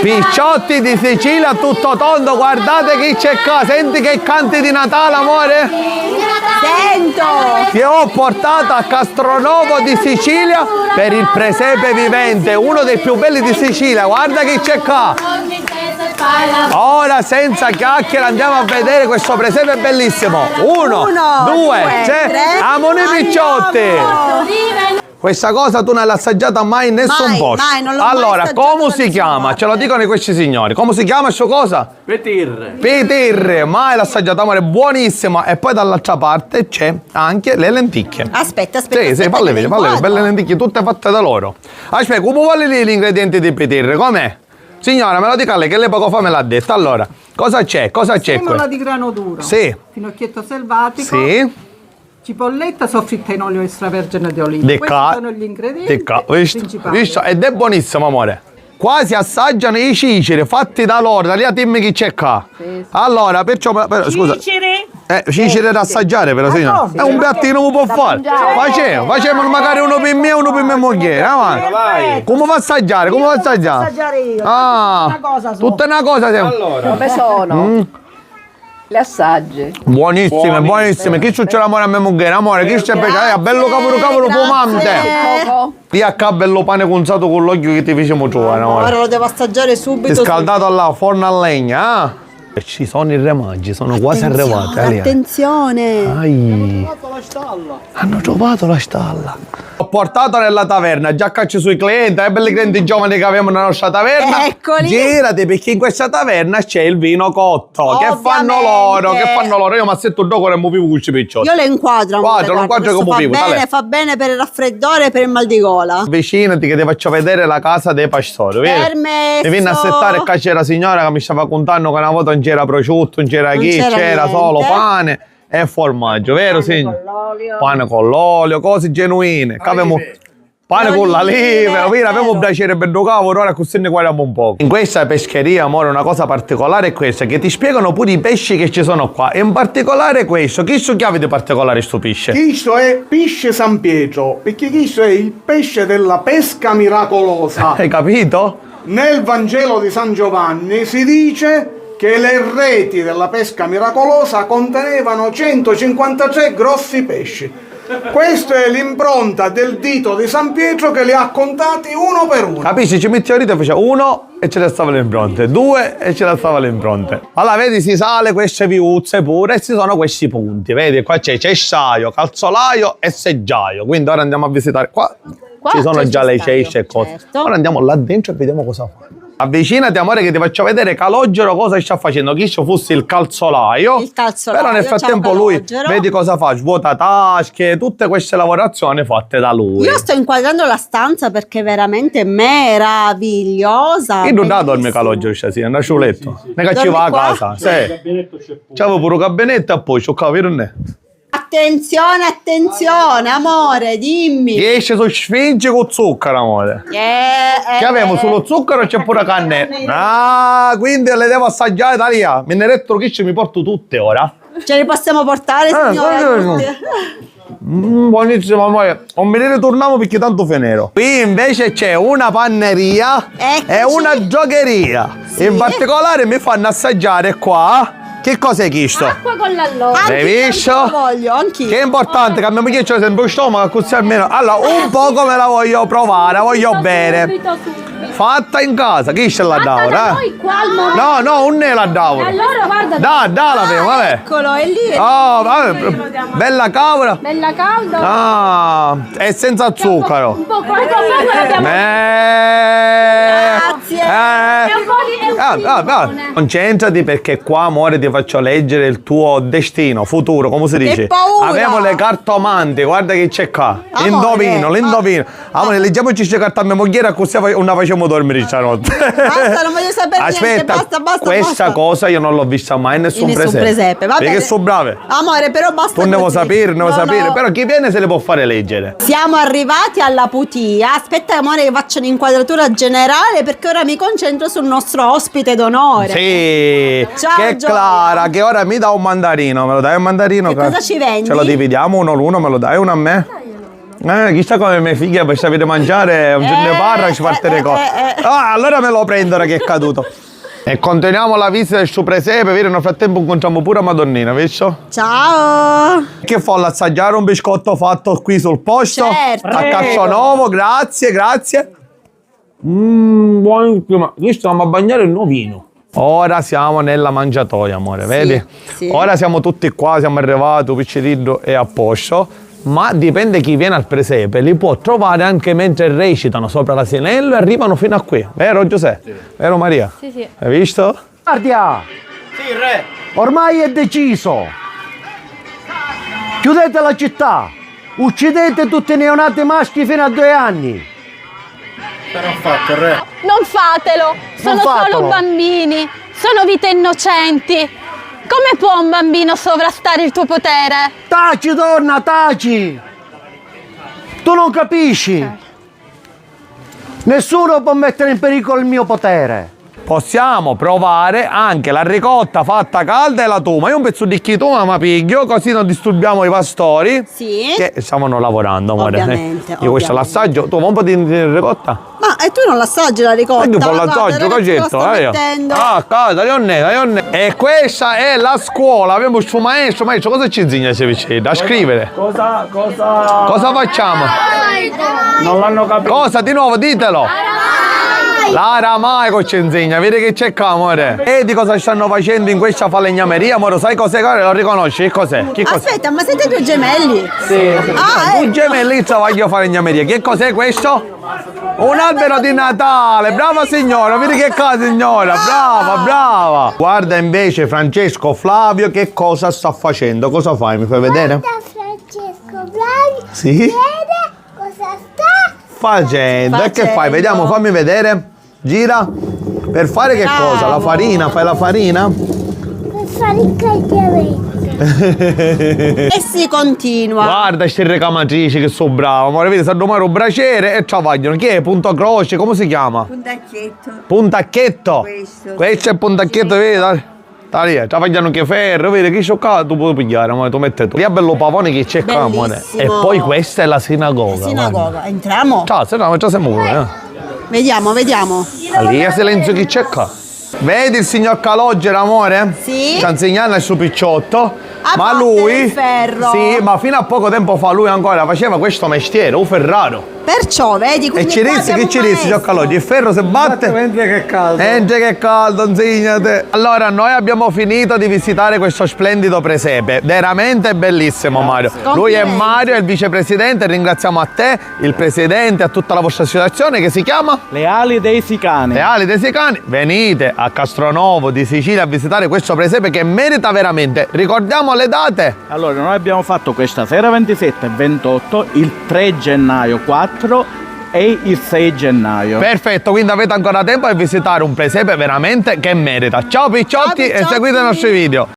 Picciotti di Sicilia tutto tondo, guardate chi c'è qua, senti che canti di Natale, amore? Sento! Ti ho portato a Castronovo di Sicilia per il presepe vivente, uno dei più belli di Sicilia, guarda chi c'è qua. Ora senza chiacchiere andiamo a vedere questo presepe bellissimo. Uno, due, tre, amone picciotti. Questa cosa tu non l'hai assaggiata mai in nessun posto. Mai, non l'ho mai allora, assaggiata come da si nessuna chiama? parte. Ce lo dicono questi signori. Come si chiama sto cosa? Petirre. Petirre, mai l'ho assaggiata, amore, buonissima. E poi dall'altra parte c'è anche le lenticchie. Aspetta. Sì, falle vedere, belle lenticchie, tutte fatte da loro. Aspetta, come vuole lì gli ingredienti di petirre? Com'è? Signora, me lo dica lei, che lei poco fa me l'ha detto. Allora, cosa c'è? Cosa c'è qui? Semola di grano duro. Sì. Finocchietto selvatico. Sì. Cipolletta soffritta in olio extravergine di oliva. Questi sono gli ingredienti principali. Visto? Ed è buonissimo, amore. Qua si assaggiano i ciceri fatti da loro, da lì a dimmi chi c'è qua. Sì. Allora, scusa. Ciceri da assaggiare, però, signora. È un piattino che può fare. Facciamo magari uno per me e uno per mia moglie. Avanti. Come fa a assaggiare? Come fa a assaggiare? Assaggiare io. Ah, tutta una cosa. Allora, Come sono? Le assaggi. Buonissime, buonissime. Chi c'è l'amore a mia moglie? Amore, chi c'è perché? Bello cavolo fumante. Poco. Via qua bello pane cunzato con l'occhio che ti facciamo trovare, amore. Ora lo devo assaggiare subito. Scaldato là, forno a legna, E ci sono i remaggi, sono quasi arrivati. Attenzione! Hanno trovato la stalla. Ho portato nella taverna, già caccio sui clienti, i belli clienti giovani che avevamo nella nostra taverna. Eccoli! Girati perché in questa taverna c'è il vino cotto. Che fanno loro? Io mi assetto un gioco e mi vivo questi picciotti. Io le inquadro, amore, Lo inquadro come vivo. fa bene per il raffreddore e per il mal di gola. Avvicinati che ti faccio vedere la casa dei pastori. Permesso. Mi vieni a settare e qua c'era la signora che mi stava contando che una volta non c'era prosciutto, non c'era chi, c'era solo pane e formaggio, vero signor? Pane con l'olio, cose genuine. Pane con l'olive, abbiamo un piacere per il cavolo, ora così ne guardiamo un po'. In questa pescheria, amore, una cosa particolare è questa, che ti spiegano pure i pesci che ci sono qua. E in particolare questo, chi so chiave di particolare sto pesce? Questo è pesce San Pietro, perché questo è il pesce della pesca miracolosa. Hai capito? Nel Vangelo di San Giovanni si dice che le reti della pesca miracolosa contenevano 153 grossi pesci. Questa è l'impronta del dito di San Pietro che li ha contati uno per uno. Capisci? Ci metti a rito e faceva uno e ce ne stavano le impronte, due e ce ne stavano le impronte. Allora vedi, si sale queste viuzze pure e ci sono questi punti. Vedi, qua c'è cesciaio, calzolaio e seggiaio. Quindi ora andiamo a visitare qua. Ci sono già le cesce e cose. Certo. Ora andiamo là dentro e vediamo cosa fa. Avvicinati, amore, che ti faccio vedere Calogero cosa sta facendo. Chi fosse il calzolaio. Però nel frattempo ciao, lui, Calogero. vedi cosa fa, svuota tasche, tutte queste lavorazioni fatte da lui. Io sto inquadrando la stanza perché è veramente meravigliosa. Io non bellissima. dorme Calogero stasera, andare sul letto. Ne che ci Dormi va a qua? casa. Sì. C'avevo pure un gabinetto e poi c'ho capito ne. Attenzione, amore, dimmi. Che esce su sfinge con zucchero, amore. Che avevamo solo zucchero e c'è pure cannella. Ah, quindi le devo assaggiare da lì. Me ne retro che ci mi porto tutte ora. Ce li possiamo portare, signora? Tutti? Buonissimo, amore. Non me ne ritorniamo perché tanto fe nero. Qui invece c'è una panneria e una giocheria. In particolare mi fanno assaggiare qua. Che cos'è questo? Acqua con l'alloro. Hai visto? Voglio, anch'io. Che è importante che a mia moglie c'è sempre lo stomaco, così almeno. Allora, un poco me la voglio provare, voglio bere. Subito. Fatta in casa, chi ce la dà ora? Noi qua al momento. No, non ne la dà ora. Allora guarda. Da, la vedo, vabbè. Eccolo, è lì. Oh, vabbè, bella cavolo. Bella calda. Ah, è senza zucchero. Un po' come l'abbiamo. Grazie. È un po' di Concentrati perché qua, amore, ti faccio leggere il tuo destino, futuro, come si dice? paura! Abbiamo le cartomanti, guarda che c'è qua. Amore, L'indovino. Amore, leggiamoci queste carte a mia moglie, così non facciamo dormire stanotte. Basta, non voglio sapere niente, basta. Questa cosa io non l'ho vista mai in nessun presepe. Va Perché bene. sono brave. Amore, però basta. Tu ne vuoi così. sapere, No. però chi viene se le può fare leggere. Siamo arrivati alla Putia. Aspetta, amore, che faccio un'inquadratura generale perché ora mi concentro sul nostro ospite d'onore. Sì, Ciao, che Gioia. Clara, che ora mi dà un mandarino. Me lo dai un mandarino? Che cosa ci vendi? Ce lo dividiamo uno l'uno, me lo dai uno a me? Chissà come mie figlie per sapere mangiare un giorno di parra ci parte le cose. Allora me lo prendo ora che è caduto. E continuiamo la visita del suo presepe, vedi? Nel frattempo incontriamo pure Madonnina, visto? Ciao! Che folle assaggiare un biscotto fatto qui sul posto? Certo. A Castronovo, grazie, grazie. Buonissimo. Qui stiamo a bagnare il nuovino. Ora siamo nella mangiatoia, amore, vedi? Sì. Ora siamo tutti qua, siamo arrivati, Piccirillo è a posto. Ma dipende chi viene al presepe, li può trovare anche mentre recitano sopra l'asinello e arrivano fino a qui. Vero Giuseppe? Sì. Vero Maria? Sì, sì. Hai visto? Guardia! Sì, re. Ormai è deciso! Chiudete la città! Uccidete tutti i neonati maschi fino a 2 anni! Però ho fatto, re. Non fatelo! Sono fatelo. solo bambini! Sono vite innocenti! Come può un bambino sovrastare il tuo potere? Taci, donna, taci! Tu non capisci! Nessuno può mettere in pericolo il mio potere! Possiamo provare anche la ricotta fatta calda e la tuma. Io un pezzo di chituma ma piglio, così non disturbiamo i pastori. Sì. Che stavano lavorando, amore. Ovviamente, Io questo ovviamente. l'assaggio. Tu vuoi un po' di ricotta? Ma e tu non l'assaggi la ricotta? Io con Guarda, l'assaggio, ragazzi, che lo sto mettendo. cosa, Leonne. E questa è la scuola. Abbiamo il suo maestro. Maestro, cosa ci insegna se vicino? A scrivere. Cosa? Cosa facciamo? Non l'hanno capito. Cosa? Di nuovo, ditelo. L'aramaico ci insegna, vedi che c'è qua, amore. Vedi cosa stanno facendo in questa falegnameria, amore? Sai cos'è? Lo riconosci? Che cos'è? Che cos'è? Aspetta, ma siete 2 gemelli? Sì. Ah, Un gemelli travaglio falegnameria. Che cos'è questo? Un albero di Natale. Brava signora, vedi che cosa, signora? Brava. Guarda invece Francesco Flavio che cosa sta facendo. Cosa fai? Mi fai vedere? Francesco Flavio, Sì? vede cosa sta Facendo. E che fai? Vediamo, fammi vedere. Gira. Per fare che cosa? La farina? Fai la farina? per fare il cambiamento. e si continua. Guarda queste recamatrici che sono brave, amore, vedi, sanno domare un braciere e travagliano. Chi è? Punto croce, come si chiama? Puntacchetto. Questo è puntacchetto, vedi? Sta lì, travagliano anche ferro, vedi che c'ho qua, tu puoi pigliare, amore, tu metti tu. Lì è bello pavone che c'è qua, amore. E Bellissimo. poi questa è la sinagoga. Sinagoga, entriamo? Ciao, se no, siamo pure, Vediamo. Lì è silenzio chi c'è qua. Vedi il signor Calogero, amore? Sì. Sta insegnando al suo picciotto. A Ma battere lui. il ferro. Sì, ma fino a poco tempo fa lui ancora faceva questo mestiere, un ferraro. Perciò, vedi, E quindi ci qua dici, abbiamo che un ci dici, maestro. signor Calogero? Il ferro si batte. Mentre che è caldo. Entra che è caldo, insegnate. Allora, noi abbiamo finito di visitare questo splendido presepe. Veramente bellissimo, Mario. Lui è Mario, è il vicepresidente. Ringraziamo a te, il presidente, a tutta la vostra associazione che si chiama Le ali dei sicani. Le Ali dei Sicani. Venite a Castronovo di Sicilia a visitare questo presepe che merita veramente. Ricordiamo le date. Allora, noi abbiamo fatto questa sera 27 e 28, il 3 gennaio 4 e il 6 gennaio. Perfetto, quindi avete ancora tempo per visitare un presepe veramente che merita. Ciao picciotti, Ciao, e seguite i nostri video.